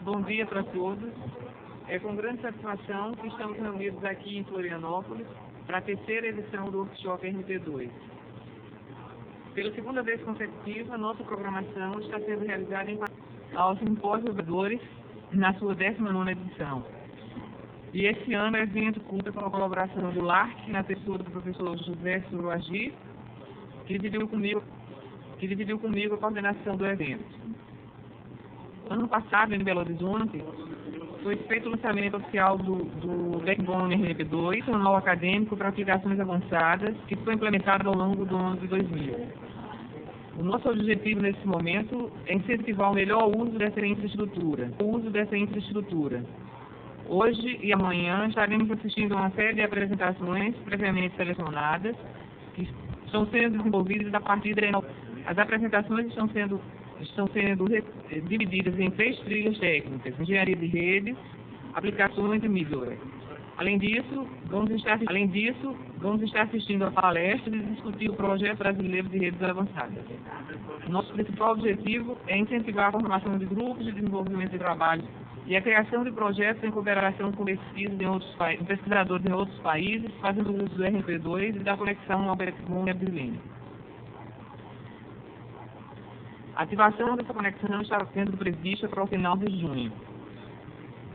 Bom dia para todos. É com grande satisfação que estamos reunidos aqui em Florianópolis para a terceira edição do Workshop RNP2. Pela segunda vez consecutiva, nossa programação está sendo realizada em aos simpósios oradores na sua 19ª edição. E esse ano o evento conta com a colaboração do LARC, na pessoa do professor José Suruagi, que dividiu comigo a coordenação do evento. Ano passado, em Belo Horizonte, foi feito o lançamento oficial do Backbone RNP2, um manual acadêmico para aplicações avançadas, que foi implementado ao longo do ano de 2000. O nosso objetivo nesse momento é incentivar o melhor uso dessa infraestrutura. Hoje e amanhã estaremos assistindo a uma série de apresentações previamente selecionadas, que estão sendo desenvolvidas a partir de... As apresentações estão sendo divididas em 3 trilhas técnicas: engenharia de redes, aplicações e middleware. Além disso, vamos estar assistindo a palestras e discutir o projeto brasileiro de redes avançadas. Nosso principal objetivo é incentivar a formação de grupos de desenvolvimento de trabalho e a criação de projetos em cooperação com pesquisadores em outros países, fazendo uso do RNP2 e da conexão ao WebLink. A ativação dessa conexão está sendo prevista para o final de junho.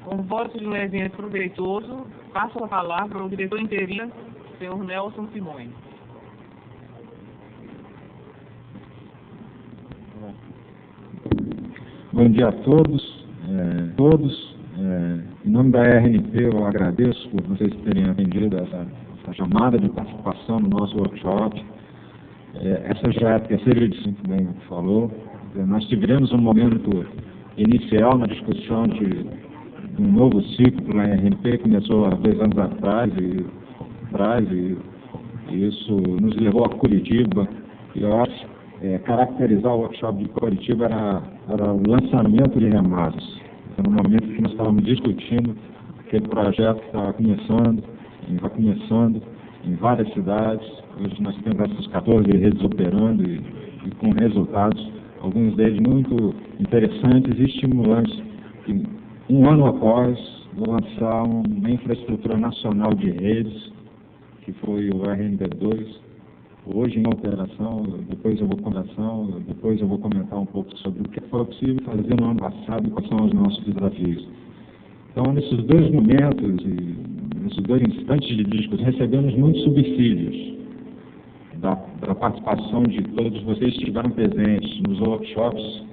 Com o voto de um evento proveitoso, passo a palavra ao diretor interino, senhor Nelson Simões. Bom dia a todos. Em nome da RNP, eu agradeço por vocês terem atendido essa chamada de participação no nosso workshop. Essa já é a terceira edição, como bem falou. Nós tivemos um momento inicial na discussão de um novo ciclo na RNP, começou há 2 anos atrás, e isso nos levou a Curitiba. E eu acho caracterizar o workshop de Curitiba era o lançamento de Remasos. No momento que nós estávamos discutindo aquele projeto que está começando em várias cidades. Hoje nós temos essas 14 redes operando e com resultados, alguns deles muito interessantes e estimulantes. E, um ano após, lançar uma infraestrutura nacional de redes, que foi o RNP2, hoje em operação. Depois eu vou comentar um pouco sobre o que foi possível fazer no ano passado e quais são os nossos desafios. Então, nesses 2 momentos e nesses 2 instantes de discurso, recebemos muitos subsídios da participação de todos vocês que estiveram presentes nos workshops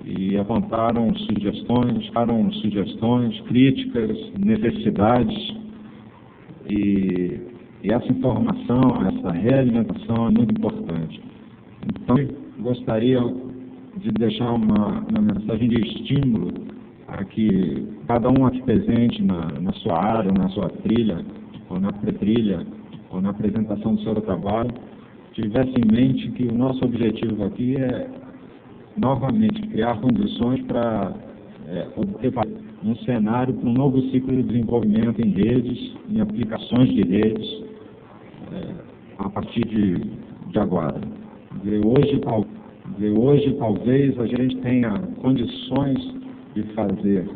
e apontaram sugestões, críticas, necessidades, e essa informação, essa realimentação é muito importante. Então, gostaria de deixar uma mensagem de estímulo a que cada um aqui presente na sua área, na sua trilha, ou na pré-trilha, ou na apresentação do seu trabalho, tivesse em mente que o nosso objetivo aqui é, novamente, criar condições para obter um cenário para um novo ciclo de desenvolvimento em redes, em aplicações de redes, a partir de agora. Hoje, talvez, a gente tenha condições de fazer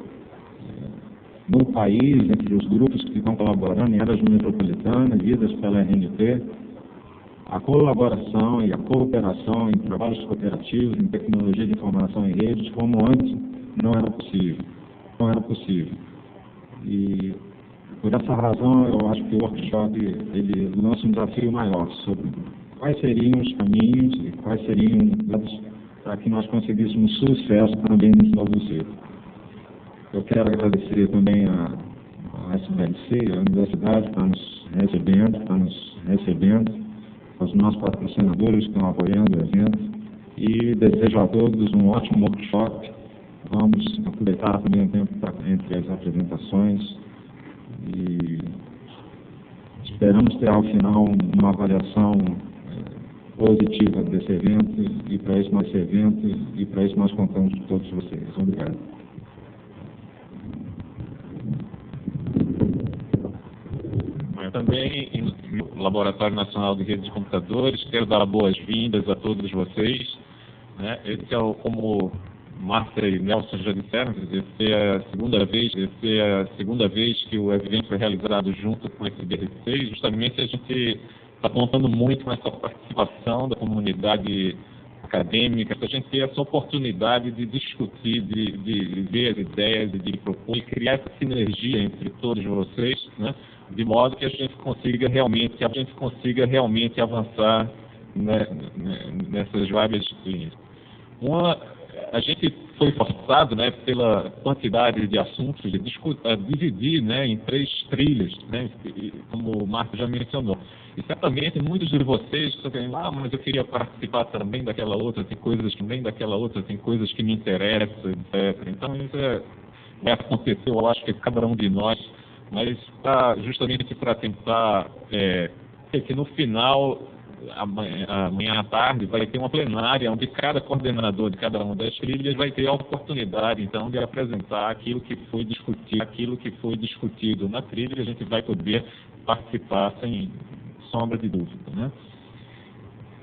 no país, entre os grupos que estão colaborando em áreas metropolitanas, guiadas pela RNP, a colaboração e a cooperação em trabalhos cooperativos, em tecnologia de informação em redes, como antes não era possível. E por essa razão eu acho que o workshop ele lança um desafio maior sobre quais seriam os caminhos e quais seriam para que nós conseguíssemos sucesso também nesse novo ciclo. Eu quero agradecer também a SBLC, a universidade, que está nos recebendo, aos nossos patrocinadores que estão apoiando o evento, e desejo a todos um ótimo workshop. Vamos aproveitar também o tempo entre as apresentações e esperamos ter ao final uma avaliação positiva desse evento, e para isso nós contamos com todos vocês. Obrigado. Também, no Laboratório Nacional de Redes de Computadores, quero dar boas-vindas a todos vocês. Esse é, como Márcia e Nelson já disseram, essa é a segunda vez que o evento foi realizado junto com esse BRC, justamente a gente está contando muito com essa participação da comunidade acadêmica, para a gente ter essa oportunidade de discutir, de ver as ideias, de propor e criar essa sinergia entre todos vocês, né, de modo que a gente consiga realmente avançar, né, nessas várias linhas. A gente foi forçado, né, pela quantidade de assuntos, a dividir, né, em 3 trilhas, né, como o Marco já mencionou. E certamente muitos de vocês estão dizendo, mas eu queria participar também daquela outra, tem coisas que me interessam, etc. Então isso vai acontecer, eu acho que cada um de nós, mas justamente para tentar que no final, amanhã à tarde, vai ter uma plenária onde cada coordenador de cada uma das trilhas vai ter a oportunidade, então, de apresentar aquilo que foi discutido na trilha, e a gente vai poder participar sem sombra de dúvida, né?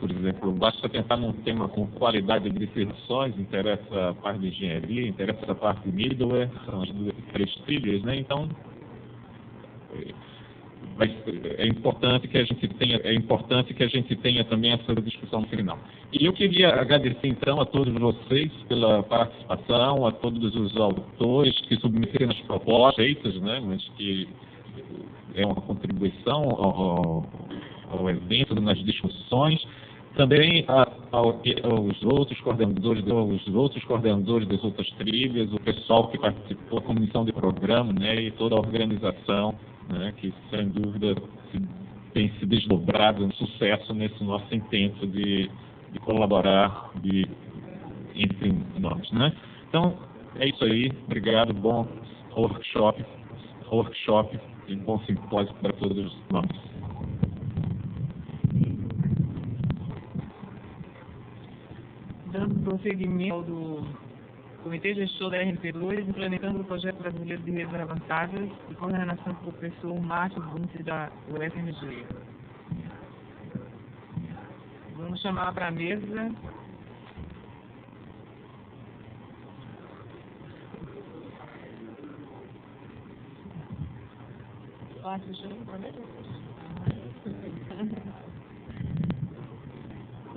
Por exemplo, basta pensar num tema com qualidade de certificações, interessa a parte de engenharia, interessa a parte de middleware, são as 3 trilhas, né? Então, é importante que a gente tenha também essa discussão no final. E eu queria agradecer então a todos vocês pela participação, a todos os autores que submeteram as propostas feitas, né, mas que é uma contribuição ao evento, nas discussões, também aos outros coordenadores das outras trilhas, o pessoal que participou, a comissão de programa, né, e toda a organização, né, que sem dúvida tem se desdobrado um sucesso nesse nosso intento de colaborar entre nós, né? Então, é isso aí. Obrigado. Bom workshop e bom simpósio para todos nós. Dando prosseguimento ao do Comitê Gestor da RNP2, implementando o Projeto Brasileiro de Redes Avançadas, de coordenação do professor Márcio Bunce, da UFMG. Vamos chamar para a mesa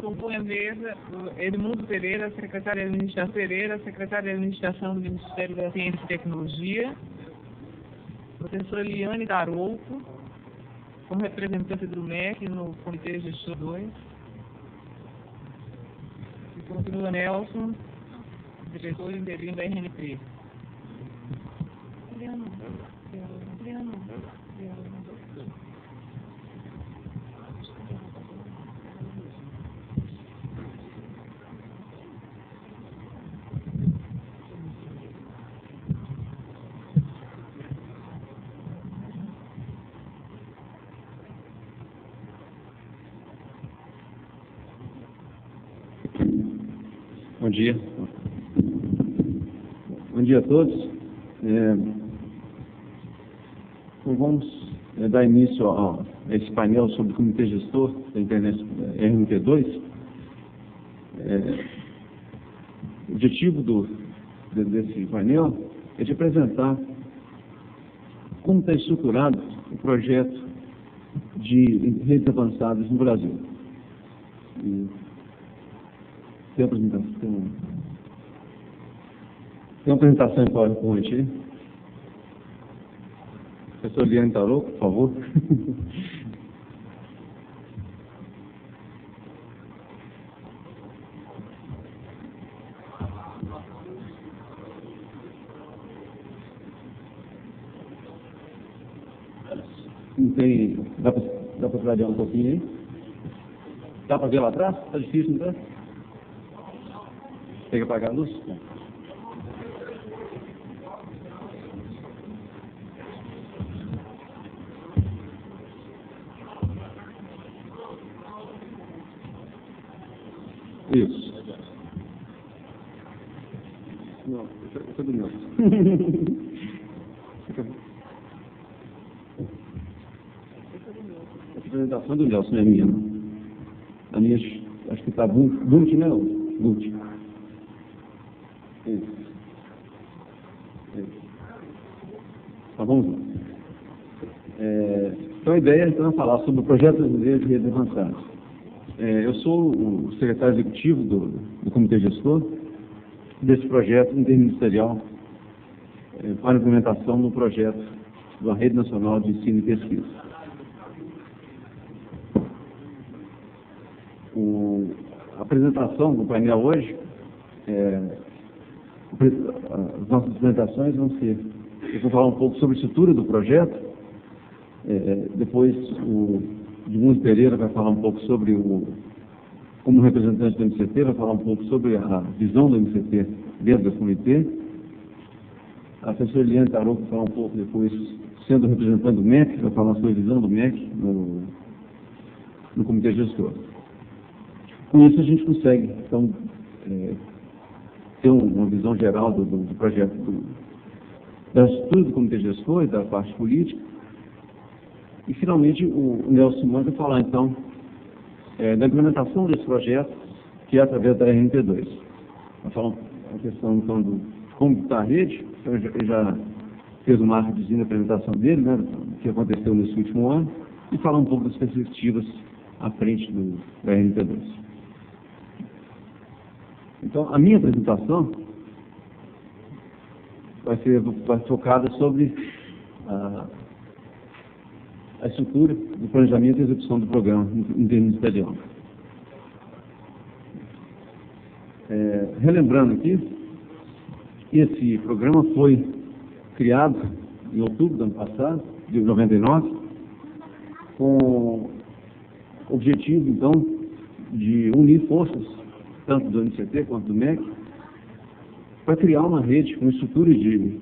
compõe a mesa o Edmundo Pereira, secretário de Administração do Ministério da Ciência e Tecnologia, professora Eliane Tarouco, como representante do MEC no Comitê Gestor 2, e continua Nelson, diretor interino da RNP. Bom dia. Bom dia a todos. Então vamos dar início a esse painel sobre o Comitê Gestor da internet RNP2. O objetivo desse painel é de apresentar como está estruturado o projeto de redes avançadas no Brasil. Tem uma apresentação em PowerPoint aí. Professor Eliane Tarouco, por favor. Não tem. Dá para trabalhar um pouquinho aí? Dá para ver lá atrás? Está difícil, não tá? Tem que apagar a luz? Isso. Não, isso é do meu. A apresentação do Nelson é minha. A minha, acho que está Bult, né? Bult. Isso. Tá bom? Então a ideia então, é falar sobre o projeto brasileiro de redes avançadas. Eu sou o secretário executivo do Comitê Gestor desse projeto interministerial para a implementação do projeto da Rede Nacional de Ensino e Pesquisa. A apresentação do painel hoje, as nossas apresentações vão ser, eu vou falar um pouco sobre a estrutura do projeto, depois o Edmundo Pereira vai falar um pouco sobre como representante do MCT, vai falar um pouco sobre a visão do MCT dentro do comitê. A professora Eliane Tarô vai falar um pouco depois, sendo representante do MEC, vai falar sobre a visão do MEC no comitê gestor. Com isso a gente consegue, então, ter uma visão geral do projeto, da estrutura do comitê gestor e da parte política. E, finalmente, o Nelson Simões vai falar, então, da implementação desse projeto, que é através da RNP2. Vai falar a questão, então, do como está a rede. Então, ele já fez um marketing da apresentação dele, né, do que aconteceu nesse último ano, e falar um pouco das perspectivas à frente da RNP2. Então, a minha apresentação vai focada sobre a estrutura do planejamento e execução do programa interministerial. Relembrando aqui, esse programa foi criado em outubro do ano passado, de 99, com o objetivo, então, de unir forças, tanto do MCT quanto do MEC, para criar uma rede, uma estrutura de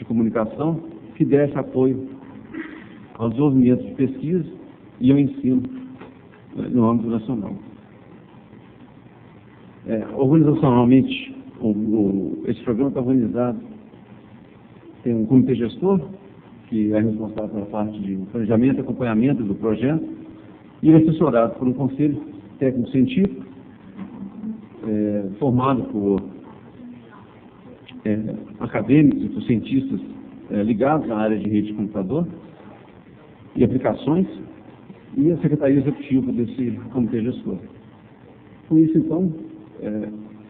comunicação que desse apoio ao desenvolvimento de pesquisa e ao ensino no âmbito nacional. Organizacionalmente, esse programa está organizado, tem um comitê gestor, que é responsável pela parte de planejamento e acompanhamento do projeto, e é assessorado por um conselho técnico-científico, formado por acadêmicos e por cientistas ligados na área de rede de computador e aplicações, e a secretaria executiva desse comitê gestor. Com isso, então,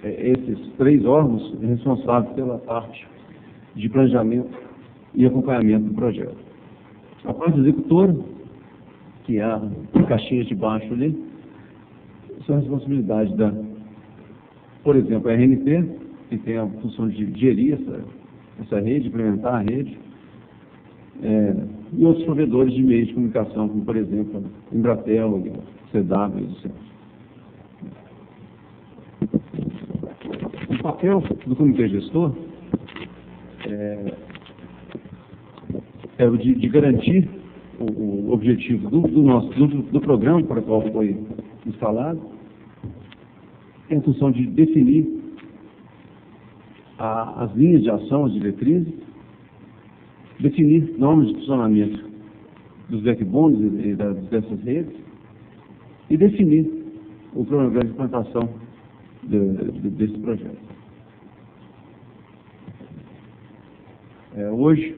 esses três órgãos responsáveis pela parte de planejamento e acompanhamento do projeto. A parte executora, que é a caixinha de baixo ali, são a responsabilidade por exemplo, a RNP, que tem a função de gerir essa rede, implementar a rede, e outros provedores de meios de comunicação, como, por exemplo, a Embratel, a CW, etc. O papel do comitê gestor é o de garantir o objetivo do programa para o qual foi instalado, tem a função de definir as linhas de ação, as diretrizes, definir normas de funcionamento dos backbones e dessas redes e definir o cronograma de implantação desse projeto. Hoje,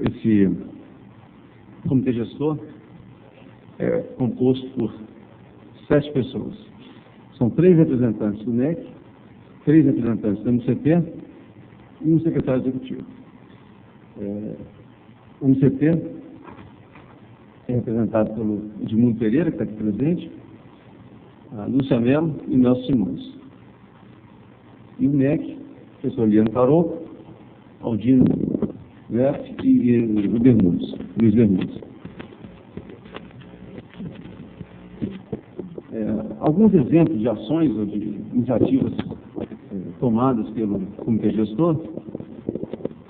esse comitê gestor é composto por 7 pessoas. São 3 representantes do MEC, 3 representantes do MCT e um secretário executivo. O MCT é representado pelo Edmundo Pereira, que está aqui presente, a Lúcia Mello e o Nelson Simões. E o MEC, o professor Eliane Tarô, Aldino Werth e o Luiz Bermudes. Alguns exemplos de ações ou de iniciativas tomadas pelo comitê gestor,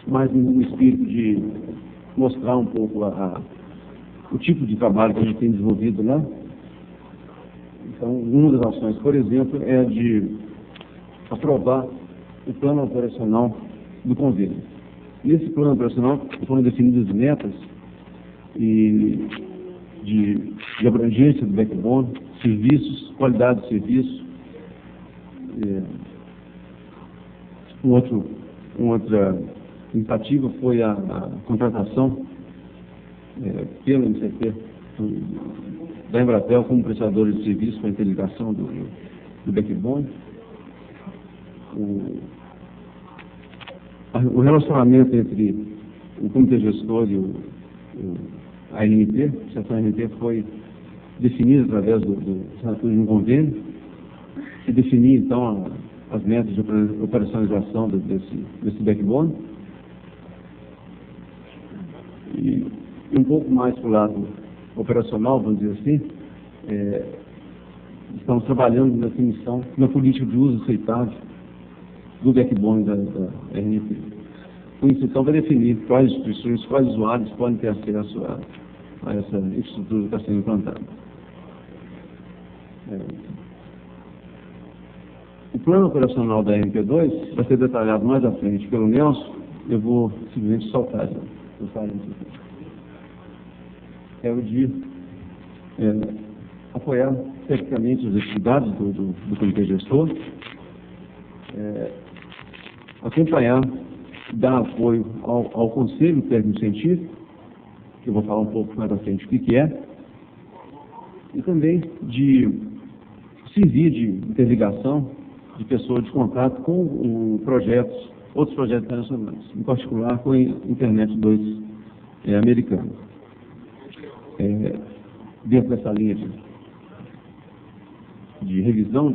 mas no espírito de mostrar um pouco o tipo de trabalho que a gente tem desenvolvido lá. Então, uma das ações, por exemplo, é de aprovar o plano operacional do convênio. Nesse plano operacional foram definidas metas de abrangência do backbone, serviços, qualidade de serviço, Outra iniciativa foi a contratação pelo MCT da Embratel como prestadora de serviço para a interligação do backbone. O relacionamento entre o comitê gestor e a ANP, a seção ANP, foi definido através do assinatura de um convênio, que definia, então, as metas de operacionalização desse backbone. E um pouco mais para o lado operacional, vamos dizer assim, estamos trabalhando na definição de uma política de uso aceitável do backbone da RNP. Com isso, então, vai definir quais instituições, quais usuários podem ter acesso a essa infraestrutura que está sendo implantada. O plano operacional da RNP2 vai ser detalhado mais à frente pelo Nelson. Eu vou simplesmente soltar já. É o de apoiar tecnicamente as atividades do comitê gestor, acompanhar, dar apoio ao Conselho Técnico Científico, que eu vou falar um pouco mais à frente o que é, e também de servir de interligação de pessoas de contato com outros projetos internacionais, em particular com a Internet 2 americana. Dentro dessa linha de revisão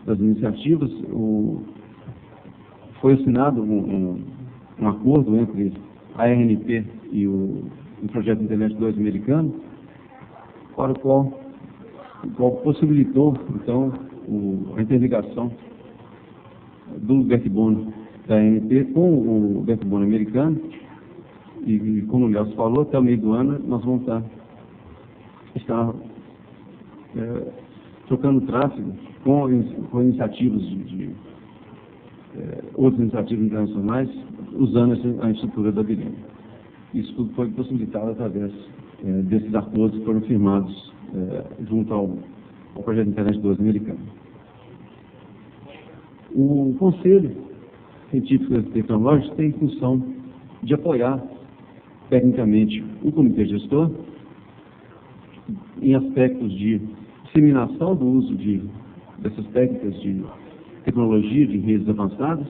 das iniciativas, foi assinado um acordo entre a RNP e o projeto Internet 2 americano, para o qual possibilitou, então, a interligação do backbone da ANP com o backbone americano. E como o Nelson falou, até o meio do ano nós vamos estar trocando tráfego com iniciativas outras iniciativas internacionais, usando a estrutura da Birim. Isso tudo foi possibilitado através desses acordos que foram firmados junto ao projeto Internet 2 americano. O Conselho Científico e Tecnológico tem função de apoiar tecnicamente o comitê gestor em aspectos de disseminação do uso dessas técnicas de tecnologia de redes avançadas,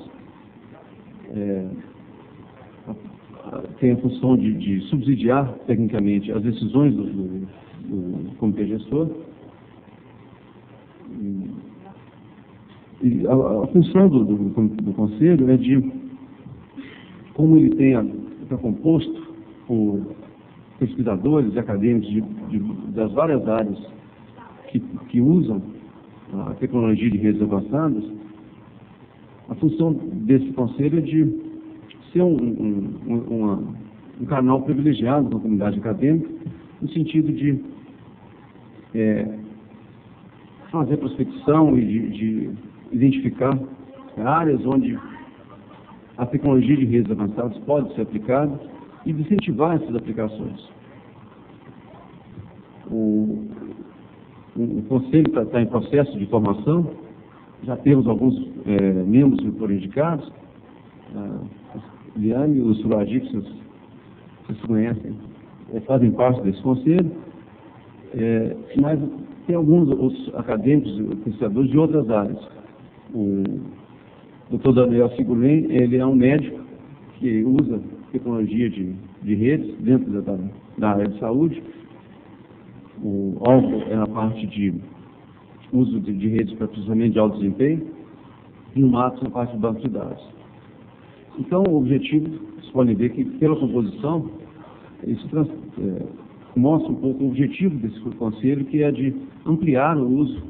tem a função de subsidiar tecnicamente as decisões do comitê gestor. E a função do Conselho é de, como ele está composto por pesquisadores e acadêmicos das várias áreas que usam a tecnologia de redes avançadas, a função desse Conselho é de ser um canal privilegiado da comunidade acadêmica, no sentido de fazer prospecção e de identificar áreas onde a tecnologia de redes avançadas pode ser aplicada e de incentivar essas aplicações. O Conselho está em processo de formação, já temos alguns membros que foram indicados, a Liane e o Surajit, que vocês conhecem, fazem parte desse Conselho, mas tem alguns outros acadêmicos e pesquisadores de outras áreas. O Dr. Daniel Sigurlen, ele é um médico que usa tecnologia de redes dentro da área de saúde. O Álvaro é na parte de uso de redes para processamento de alto desempenho, e o Matos na parte de banco de dados. Então, o objetivo, vocês podem ver que pela composição, isso mostra um pouco o objetivo desse conselho, que é de ampliar o uso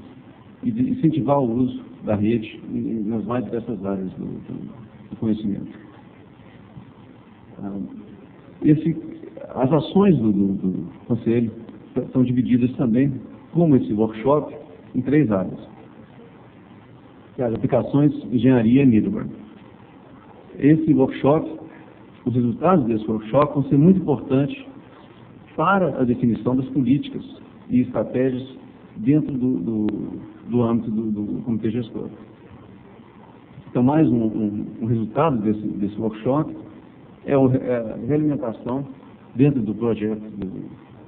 e de incentivar o uso da rede nas mais diversas áreas do conhecimento. As ações do conselho são divididas também, como esse workshop, em 3 áreas. As aplicações, engenharia e middleware. Esse workshop, os resultados desse workshop vão ser muito importantes para a definição das políticas e estratégias dentro do âmbito do comitê gestor. Então, mais um resultado desse workshop é a realimentação dentro do projeto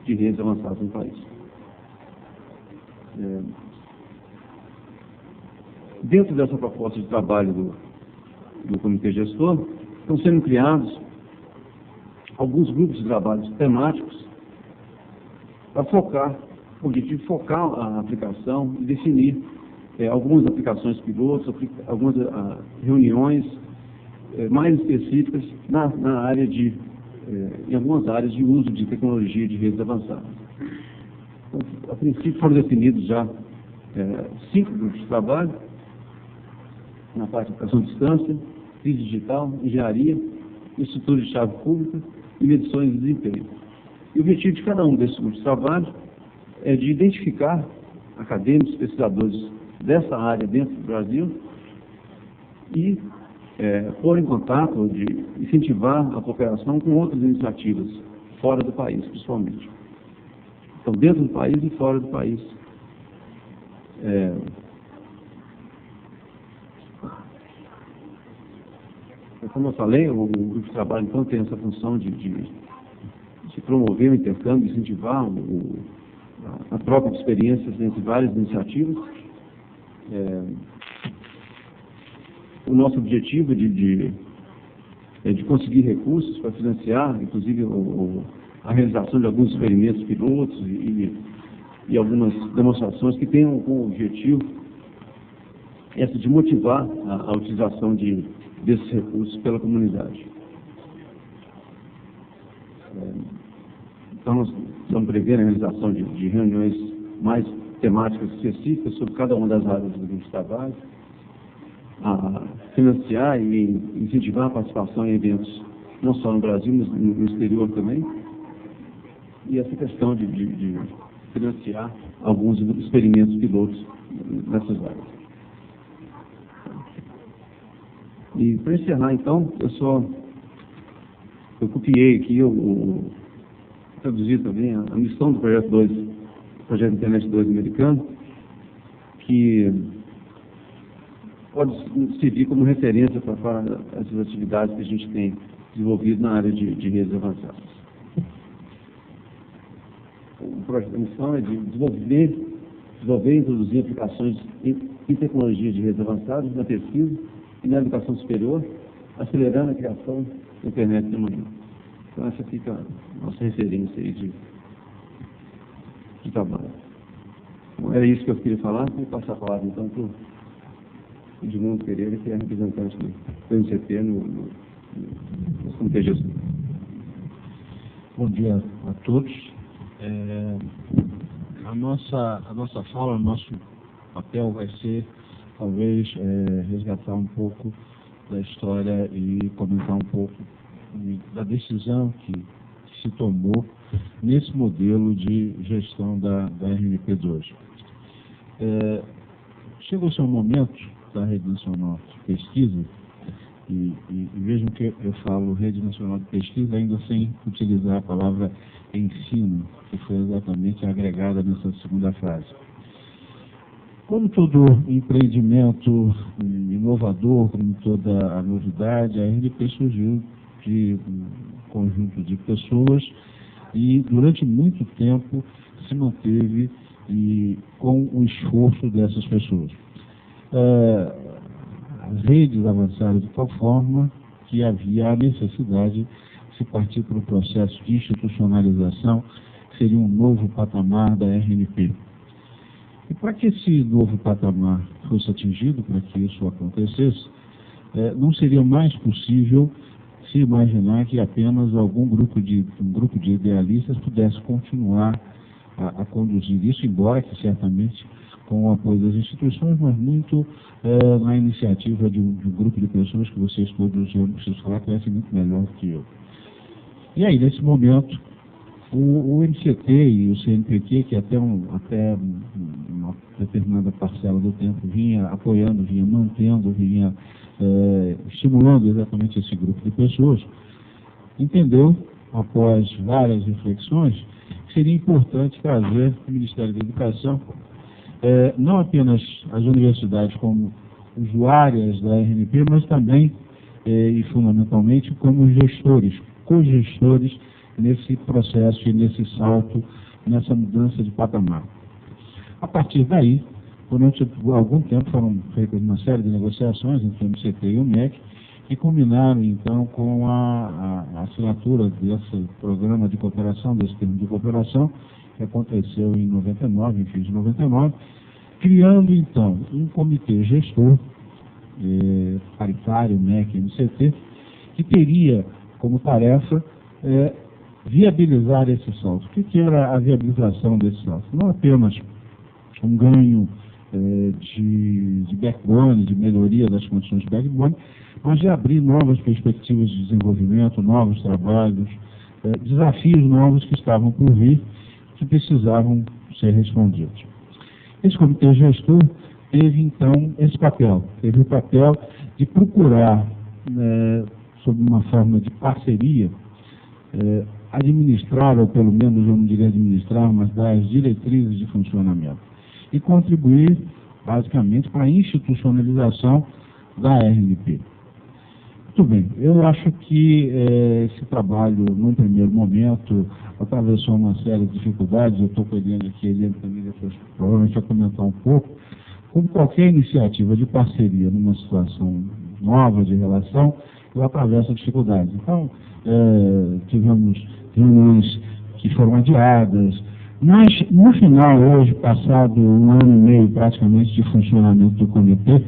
de redes avançadas no país. Dentro dessa proposta de trabalho do Comitê Gestor, estão sendo criados alguns grupos de trabalhos temáticos para focar, o objetivo de focar a aplicação e definir algumas aplicações pilotos, algumas reuniões mais específicas na área em algumas áreas de uso de tecnologia de redes avançadas. Então, a princípio foram definidos já 5 grupos de trabalho, na parte de educação à distância, crise digital, engenharia, estrutura de chave pública e medições de desempenho. E o objetivo de cada um desses grupos de trabalho é de identificar acadêmicos, pesquisadores dessa área dentro do Brasil e pôr em contato, de incentivar a cooperação com outras iniciativas fora do país, principalmente. Então, dentro do país e fora do país. Como eu falei, o grupo de trabalho, então, tem essa função de promover o intercâmbio, incentivar a troca de experiências entre várias iniciativas. O nosso objetivo é de conseguir recursos para financiar, inclusive, a realização de alguns experimentos pilotos e algumas demonstrações que tenham como objetivo de motivar a utilização desses recursos pela comunidade. Então, nós estamos prevendo a realização de reuniões mais temáticas específicas sobre cada uma das áreas do grupo de trabalho, a financiar e incentivar a participação em eventos, não só no Brasil, mas no exterior também, e essa questão de financiar alguns experimentos pilotos nessas áreas. E para encerrar, então, eu copiei aqui, traduzi também a missão do Projeto 2, Projeto Internet 2 americano, que pode servir como referência para essas atividades que a gente tem desenvolvido na área de redes avançadas. O projeto da missão é de desenvolver e introduzir aplicações em tecnologia de redes avançadas na pesquisa e na educação superior, acelerando a criação da internet de amanhã. Então, essa fica a nossa referência aí de trabalho. Bom, era isso que eu queria falar. Vou passar a palavra, então, para o Edmundo Pereira, que é representante do MCT no Comitê Gestor. Bom dia a todos. A nossa fala, o nosso papel vai ser, talvez, resgatar um pouco da história e comentar um pouco da decisão que se tomou nesse modelo de gestão da RNP2. Chegou-se um momento da Rede Nacional de Pesquisa, e vejam que eu falo Rede Nacional de Pesquisa ainda sem utilizar a palavra ensino, que foi exatamente agregada nessa segunda fase. Como todo empreendimento inovador, como toda a novidade, a RNP surgiu de um conjunto de pessoas e durante muito tempo se manteve com o esforço dessas pessoas. Redes avançadas de tal forma que havia a necessidade de se partir para um processo de institucionalização, que seria um novo patamar da RNP. E para que esse novo patamar fosse atingido, para que isso acontecesse, não seria mais possível se imaginar que apenas um grupo de idealistas pudesse continuar a conduzir isso, embora que certamente com o apoio das instituições, mas muito na iniciativa de um grupo de pessoas que vocês todos, eu não preciso falar, conhecem muito melhor do que eu. E aí, nesse momento, o MCT e o CNPq, que até uma determinada parcela do tempo vinha apoiando, vinha mantendo, vinha estimulando exatamente esse grupo de pessoas, entendeu, após várias reflexões, que seria importante trazer o Ministério da Educação, não apenas as universidades como usuárias da RNP, mas também e fundamentalmente como gestores, cogestores nesse processo e nesse salto, nessa mudança de patamar. A partir daí, durante algum tempo foram feitas uma série de negociações entre o MCT e o MEC, que culminaram então com a assinatura desse programa de cooperação, desse termo de cooperação, que aconteceu em 99, em fim de 99, criando então um comitê gestor paritário, MEC e MCT, que teria como tarefa viabilizar esse salto. O que era a viabilização desse salto? Não apenas um ganho de backbone, de melhoria das condições de backbone, mas de abrir novas perspectivas de desenvolvimento, novos trabalhos, desafios novos que estavam por vir, que precisavam ser respondidos. Esse comitê gestor teve, então, esse papel. Teve o papel de procurar, sob uma forma de parceria, administrar, ou pelo menos eu não diria administrar, mas dar as diretrizes de funcionamento e contribuir, basicamente, para a institucionalização da RNP. Muito bem, eu acho que esse trabalho, num primeiro momento, atravessou uma série de dificuldades. Eu estou pegando aqui, ele também depois provavelmente vai comentar um pouco. Como qualquer iniciativa de parceria numa situação nova de relação, eu atravesso dificuldades. Então, tivemos reuniões que foram adiadas, mas no final, hoje, passado um ano e meio praticamente de funcionamento do comitê,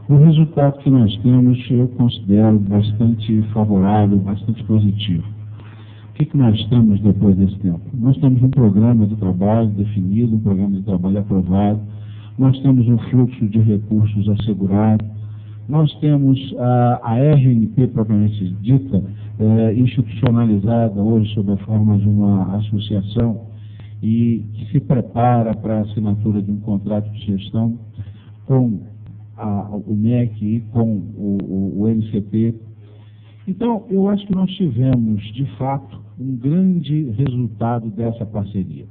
o resultado que nós temos eu considero bastante favorável, bastante positivo. O que nós temos depois desse tempo? Nós temos um programa de trabalho definido, um programa de trabalho aprovado, nós temos um fluxo de recursos assegurado, nós temos a RNP propriamente dita, institucionalizada hoje sob a forma de uma associação e que se prepara para a assinatura de um contrato de gestão com o MEC e com o MCT. Então, eu acho que nós tivemos, de fato, um grande resultado dessa parceria.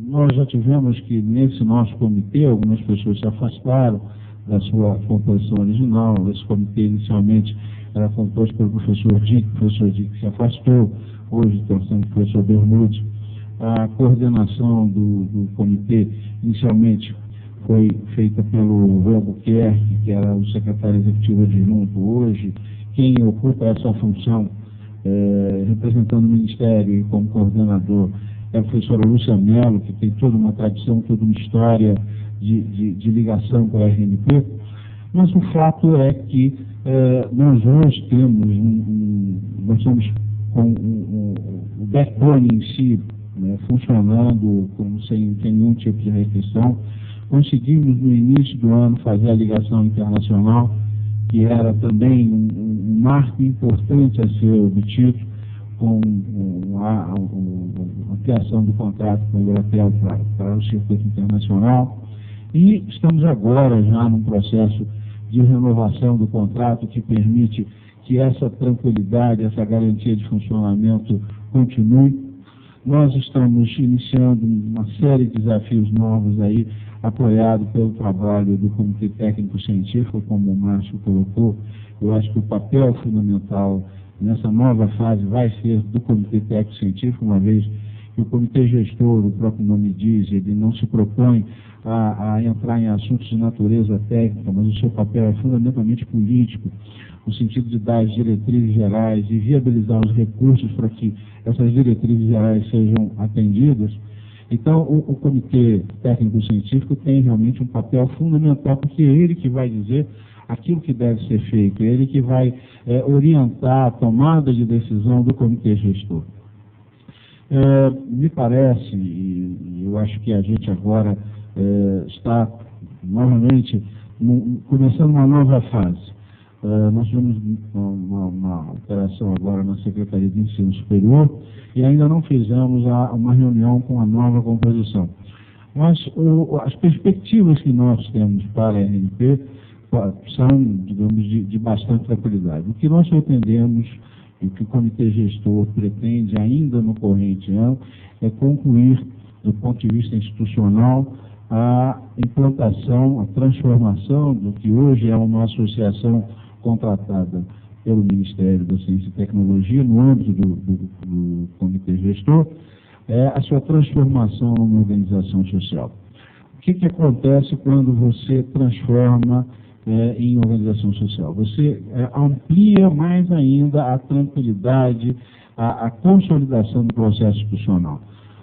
Nós já tivemos que, nesse nosso comitê, algumas pessoas se afastaram da sua composição original. Esse comitê, inicialmente, era composto pelo professor Dick, o professor Dick se afastou, hoje estão sendo o professor Bermudes. A coordenação do comitê, inicialmente, foi feita pelo Rui Albuquerque, que era o secretário executivo adjunto. Hoje, quem ocupa essa função, representando o Ministério e como coordenador, é a professora Lúcia Mello, que tem toda uma tradição, toda uma história de ligação com a RNP. Mas o fato é que nós hoje temos, nós estamos com o backbone em si, funcionando sem nenhum tipo de restrição. Conseguimos, no início do ano, fazer a ligação internacional, que era também um marco importante a ser obtido, com a ampliação do contrato com a Embratel para o circuito internacional. E estamos agora já num processo de renovação do contrato que permite que essa tranquilidade, essa garantia de funcionamento continue. Nós estamos iniciando uma série de desafios novos aí, apoiado pelo trabalho do Comitê Técnico Científico, como o Márcio colocou. Eu acho que o papel fundamental nessa nova fase vai ser do Comitê Técnico Científico, uma vez que o Comitê Gestor, o próprio nome diz, ele não se propõe a entrar em assuntos de natureza técnica, mas o seu papel é fundamentalmente político, no sentido de dar as diretrizes gerais e viabilizar os recursos para que essas diretrizes gerais sejam atendidas. Então, o Comitê Técnico-Científico tem realmente um papel fundamental, porque é ele que vai dizer aquilo que deve ser feito, é ele que vai orientar a tomada de decisão do Comitê Gestor. Me parece, e eu acho que a gente agora está novamente começando uma nova fase. Nós tivemos uma operação agora na Secretaria de Ensino Superior e ainda não fizemos uma reunião com a nova composição. Mas as perspectivas que nós temos para a RNP são, digamos, de bastante tranquilidade. O que nós pretendemos e o que o Comitê Gestor pretende ainda no corrente ano é concluir, do ponto de vista institucional, a implantação, a transformação do que hoje é uma associação contratada pelo Ministério da Ciência e Tecnologia, no âmbito do Comitê Gestor, a sua transformação numa organização social. O que acontece quando você transforma em organização social? Você amplia mais ainda a tranquilidade, a consolidação do processo institucional.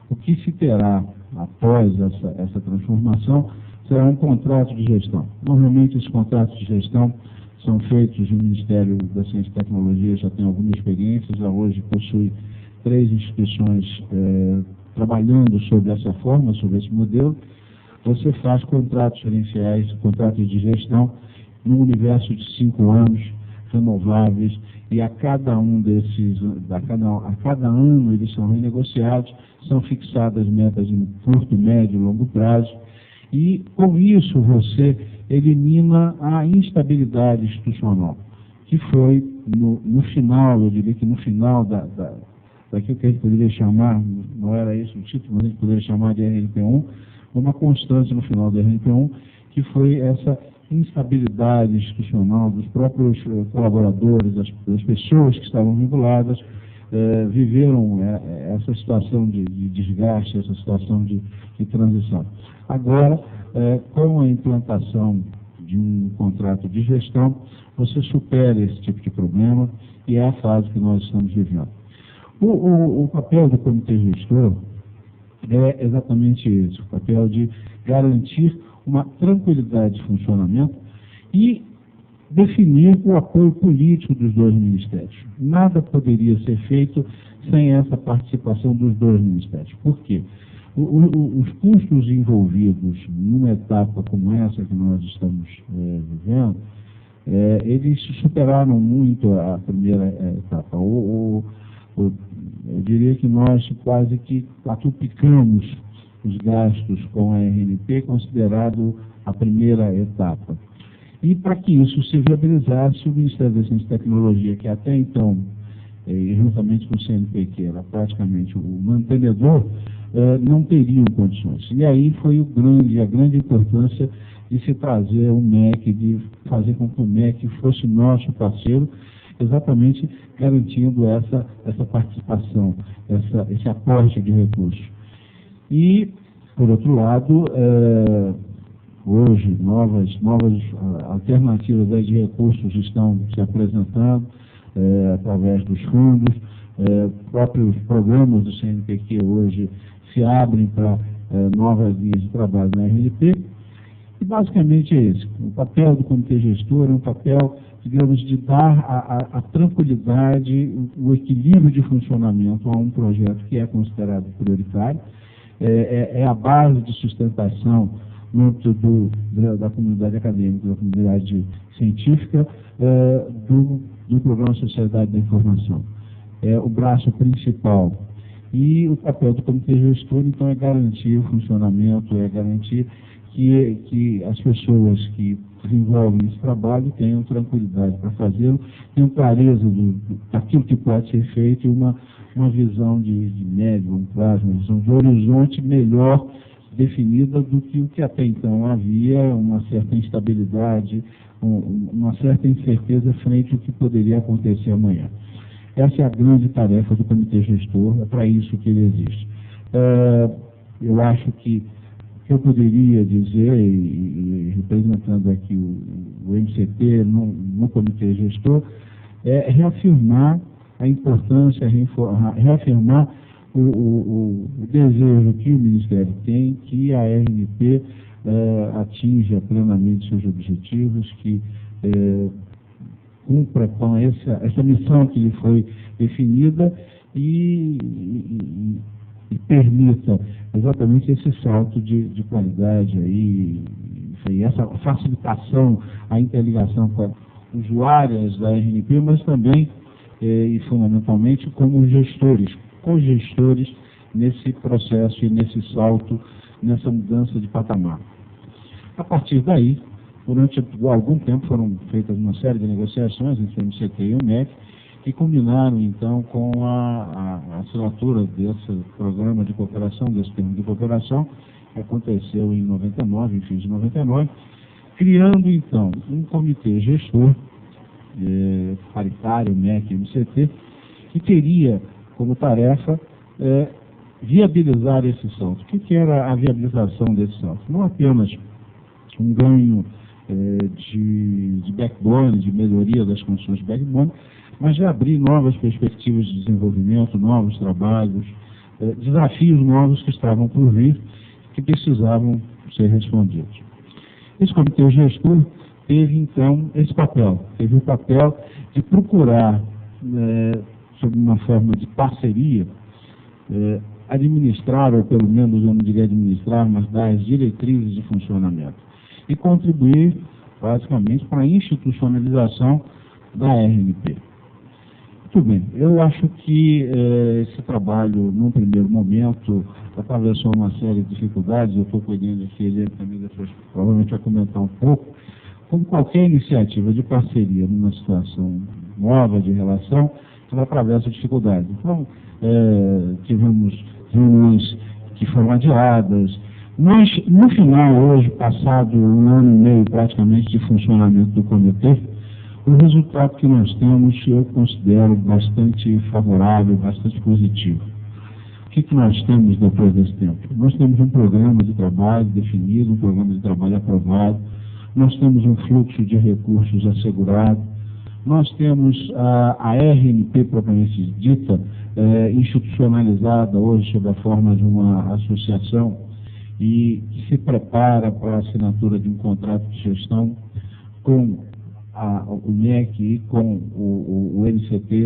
O que se terá após essa transformação será um contrato de gestão. Normalmente, esses contratos de gestão são feitos no Ministério da Ciência e Tecnologia, já tem alguma experiência, já hoje possui 3 instituições trabalhando sobre essa forma, sobre esse modelo. Você faz contratos gerenciais, contratos de gestão, num universo de 5 anos, renováveis, e a cada ano eles são renegociados, são fixadas metas de curto, médio e longo prazo, e com isso você elimina a instabilidade institucional, que foi no final, eu diria que no final daquilo que a gente poderia chamar, não era esse o título, mas a gente poderia chamar de RNP1, uma constante no final da RNP1, que foi essa instabilidade institucional dos próprios colaboradores, das pessoas que estavam vinculadas, viveram essa situação de desgaste, essa situação de transição. Agora, com a implantação de um contrato de gestão, você supera esse tipo de problema e é a fase que nós estamos vivendo. O papel do Comitê Gestor é exatamente esse, o papel de garantir uma tranquilidade de funcionamento e definir o apoio político dos 2 ministérios. Nada poderia ser feito sem essa participação dos 2 ministérios. Por quê? Os custos envolvidos numa etapa como essa que nós estamos vivendo, eles superaram muito a primeira etapa. Eu diria que nós quase que quadruplicamos os gastos com a RNP, considerado a primeira etapa. E para que isso se viabilizasse, o Ministério da Ciência e Tecnologia, que até então, juntamente com o CNPq, que era praticamente o mantenedor, não teriam condições. E aí foi a grande importância de se trazer o MEC, de fazer com que o MEC fosse nosso parceiro, exatamente garantindo essa participação, esse aporte de recursos. E, por outro lado, hoje novas alternativas de recursos estão se apresentando através dos fundos, próprios programas do CNPq hoje se abrem para novas linhas de trabalho na RNP, e basicamente é esse. O papel do Comitê Gestor é um papel, digamos, de dar a tranquilidade, o equilíbrio de funcionamento a um projeto que é considerado prioritário, é a base de sustentação da comunidade acadêmica, da comunidade científica, do Programa Sociedade da Informação. É o braço principal. E o papel do Comitê Gestor, então, é garantir o funcionamento, é garantir que as pessoas que desenvolvem esse trabalho tenham tranquilidade para fazê-lo, tenham clareza daquilo que pode ser feito e uma visão de médio, longo prazo, uma visão de horizonte melhor definida do que o que até então havia, uma certa instabilidade, uma certa incerteza frente ao que poderia acontecer amanhã. Essa é a grande tarefa do Comitê Gestor, é para isso que ele existe. Eu acho que eu poderia dizer, e representando aqui o MCT no Comitê Gestor, é reafirmar a importância, reafirmar o desejo que o Ministério tem, que a RNP atinja plenamente seus objetivos, que cumpra com essa missão que lhe foi definida e permita exatamente esse salto de qualidade aí, essa facilitação, a interligação com usuárias da RNP, mas também e fundamentalmente como gestores, cogestores nesse processo e nesse salto, nessa mudança de patamar. A partir daí, durante algum tempo foram feitas uma série de negociações entre o MCT e o MEC, que culminaram então com a assinatura desse programa de cooperação, desse termo de cooperação, que aconteceu em 99, em fins de 99, criando então um comitê gestor paritário, MEC-MCT, que teria como tarefa viabilizar esse salto. O que era a viabilização desse salto? Não apenas um ganho de backbone, de melhoria das condições de backbone, mas de abrir novas perspectivas de desenvolvimento, novos trabalhos, desafios novos que estavam por vir, que precisavam ser respondidos. Esse comitê gestor teve, então, esse papel. Teve o papel de procurar, sob uma forma de parceria, administrar, ou pelo menos eu não diria administrar, mas dar as diretrizes de funcionamento e contribuir, basicamente, para a institucionalização da RNP. Muito bem, eu acho que esse trabalho, num primeiro momento, atravessou uma série de dificuldades. Eu estou cuidando aqui, ele também depois provavelmente vai comentar um pouco. Como qualquer iniciativa de parceria numa situação nova de relação, ela atravessa dificuldades. Então, tivemos reuniões que foram adiadas, mas, no final, hoje, passado 1 ano e meio praticamente de funcionamento do comitê, o resultado que nós temos eu considero bastante favorável, bastante positivo. O que nós temos depois desse tempo? Nós temos um programa de trabalho definido, um programa de trabalho aprovado, nós temos um fluxo de recursos assegurado, nós temos a RNP propriamente dita, institucionalizada hoje sob a forma de uma associação e que se prepara para a assinatura de um contrato de gestão com o MEC e com o NCT.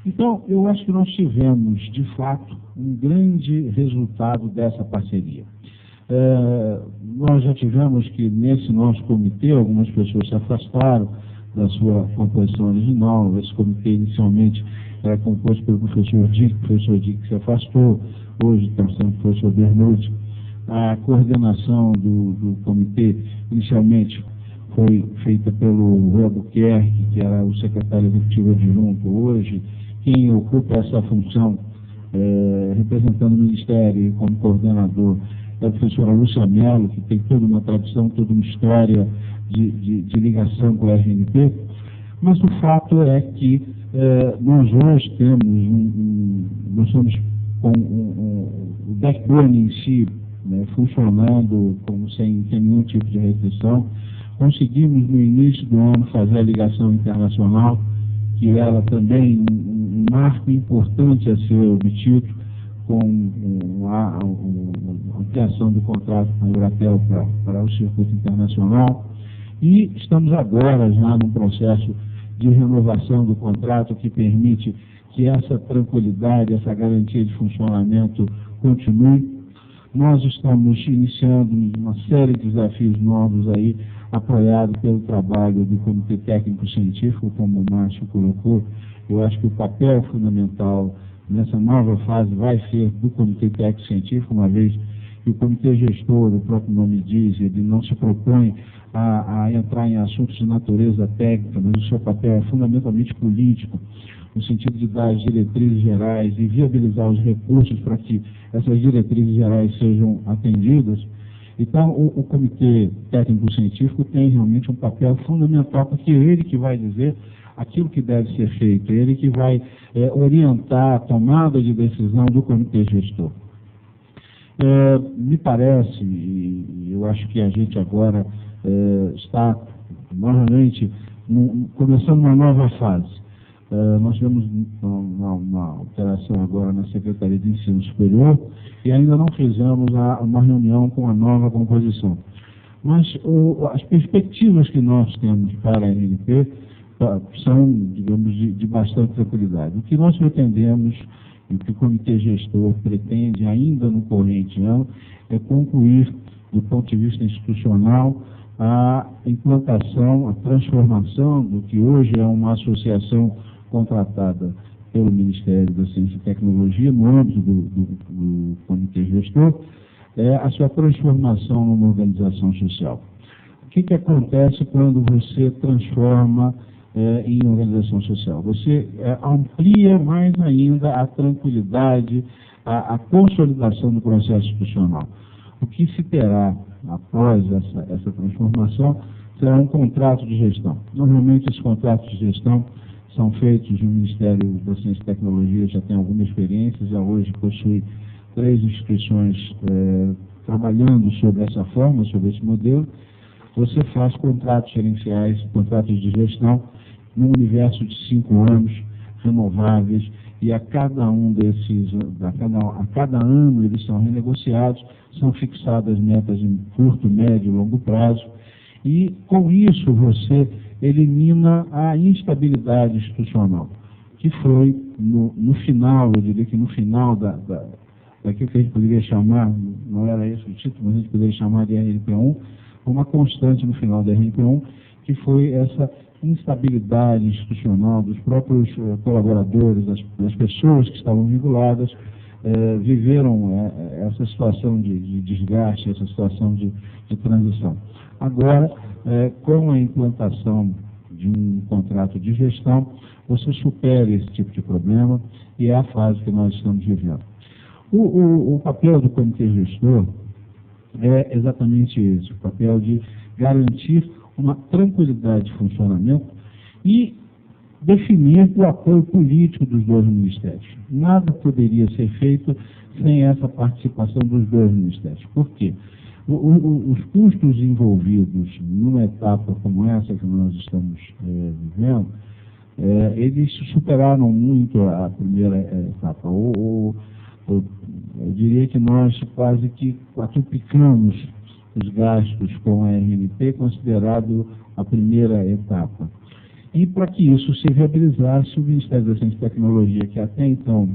Então, eu acho que nós tivemos, de fato, um grande resultado dessa parceria. Nós já tivemos que, nesse nosso comitê, algumas pessoas se afastaram da sua composição original. Esse comitê, inicialmente, era composto pelo professor Dick se afastou, hoje está sendo o professor Bernoulli. A coordenação do comitê, inicialmente, foi feita pelo Rui Albuquerque, que era o secretário executivo adjunto. Hoje, quem ocupa essa função, representando o Ministério como coordenador, é a professora Lúcia Mello, que tem toda uma tradição, toda uma história de ligação com a RNP. Mas o fato é que nós hoje nós estamos com o backbone em si, funcionando como sem nenhum tipo de restrição. Conseguimos, no início do ano, fazer a ligação internacional, que era também um marco importante a ser obtido, com a ampliação do contrato com a Euratel para o circuito internacional. E estamos agora já num processo de renovação do contrato que permite que essa tranquilidade, essa garantia de funcionamento continue. Nós estamos iniciando uma série de desafios novos aí, apoiado pelo trabalho do Comitê Técnico Científico, como o Márcio colocou. Eu acho que o papel fundamental nessa nova fase vai ser do Comitê Técnico Científico, uma vez que o Comitê Gestor, o próprio nome diz, ele não se propõe a entrar em assuntos de natureza técnica, mas o seu papel é fundamentalmente político, no sentido de dar as diretrizes gerais e viabilizar os recursos para que essas diretrizes gerais sejam atendidas. Então, o Comitê Técnico-Científico tem realmente um papel fundamental, porque é ele que vai dizer aquilo que deve ser feito, é ele que vai orientar a tomada de decisão do Comitê Gestor. Me parece, e eu acho que a gente agora está novamente começando uma nova fase. Nós tivemos uma alteração agora na Secretaria de Ensino Superior e ainda não fizemos uma reunião com a nova composição. Mas as perspectivas que nós temos para a RNP são, digamos, de bastante tranquilidade. O que nós pretendemos, e o que o Comitê Gestor pretende ainda no corrente ano, é concluir, do ponto de vista institucional, a implantação, a transformação do que hoje é uma associação contratada pelo Ministério da Ciência e Tecnologia, no âmbito do Comitê Gestor, a sua transformação numa organização social. O que acontece quando você transforma em organização social? Você amplia mais ainda a tranquilidade, a consolidação do processo institucional. O que se terá após essa transformação será um contrato de gestão. Normalmente, esses contratos de gestão são feitos no Ministério da Ciência e Tecnologia, já tem alguma experiência, já hoje possui 3 instituições trabalhando sobre essa forma, sobre esse modelo. Você faz contratos gerenciais, contratos de gestão, num universo de 5 anos, renováveis, e a cada ano eles são renegociados, são fixadas metas em curto, médio e longo prazo, e com isso você elimina a instabilidade institucional, que foi no final, eu diria que no final daquilo que a gente poderia chamar, não era esse o título, mas a gente poderia chamar de RNP1, uma constante no final da RNP1, que foi essa instabilidade institucional dos próprios colaboradores, das pessoas que estavam vinculadas, viveram essa situação de desgaste, essa situação de transição. Agora, com a implantação de um contrato de gestão, você supera esse tipo de problema e é a fase que nós estamos vivendo. O papel do comitê gestor é exatamente esse, o papel de garantir uma tranquilidade de funcionamento e definir o apoio político dos 2 ministérios. Nada poderia ser feito sem essa participação dos 2 ministérios. Por quê? Os custos envolvidos numa etapa como essa que nós estamos vivendo, eles superaram muito a primeira etapa. Eu diria que nós quase que quadruplicamos os gastos com a RNP, considerado a primeira etapa. E para que isso se viabilizasse, o Ministério da Ciência e Tecnologia, que até então,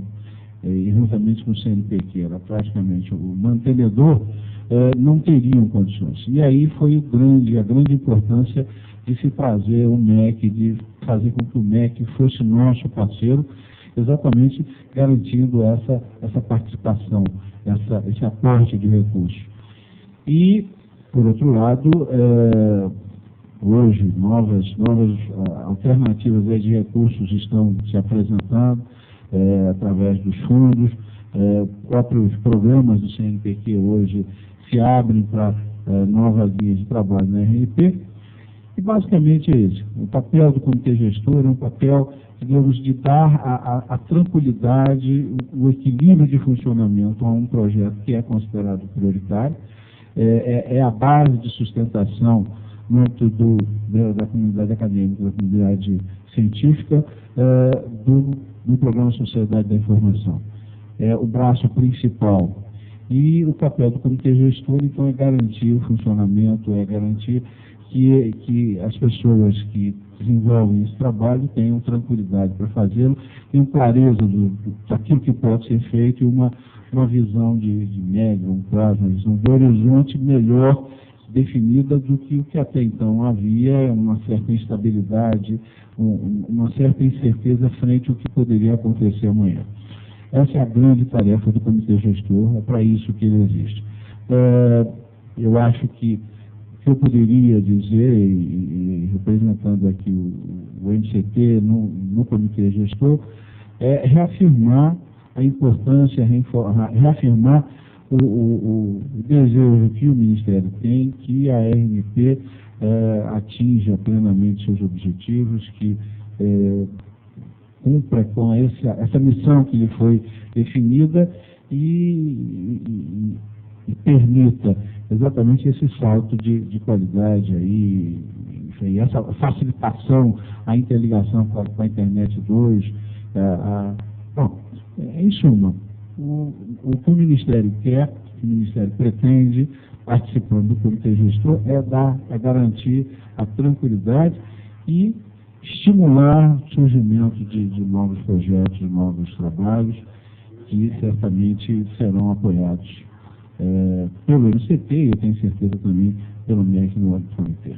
juntamente com o CNPq, era praticamente o mantenedor, não teriam condições. E aí foi a grande importância de se trazer o MEC, de fazer com que o MEC fosse nosso parceiro, exatamente garantindo essa participação, esse aporte de recursos. E, por outro lado, hoje novas alternativas de recursos estão se apresentando através dos fundos, próprios programas do CNPq hoje se abrem para novas linhas de trabalho na RNP, e basicamente é esse. O papel do comitê gestor é um papel, digamos, de dar a tranquilidade, o equilíbrio de funcionamento a um projeto que é considerado prioritário, é a base de sustentação muito da comunidade acadêmica, da comunidade científica, do Programa Sociedade da Informação. É o braço principal. E o papel do comitê gestor, então, é garantir o funcionamento, é garantir que as pessoas que desenvolvem esse trabalho tenham tranquilidade para fazê-lo, tenham clareza daquilo que pode ser feito e uma visão de médio, um prazo, uma visão de horizonte melhor definida do que o que até então havia, uma certa instabilidade, uma certa incerteza frente ao que poderia acontecer amanhã. Essa é a grande tarefa do comitê gestor, é para isso que ele existe. Eu acho que eu poderia dizer, e representando aqui o MCT no comitê gestor, é reafirmar a importância, reafirmar o desejo que o Ministério tem, que a RNP atinja plenamente seus objetivos, que cumpra com essa missão que lhe foi definida e permita exatamente esse salto de qualidade aí, enfim, essa facilitação, a interligação com a Internet 2. Bom, em suma, o que o Ministério quer, o que o Ministério pretende, participando do comitê gestor, é garantir a tranquilidade e estimular o surgimento de novos projetos, de novos trabalhos, que certamente serão apoiados pelo MCT e eu tenho certeza também pelo MEC no âmbito do comitê.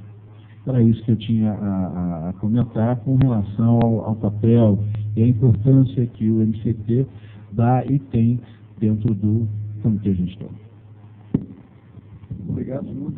Era isso que eu tinha a comentar com relação ao papel e a importância que o MCT dá e tem dentro do comitê gestor. Obrigado, senhor.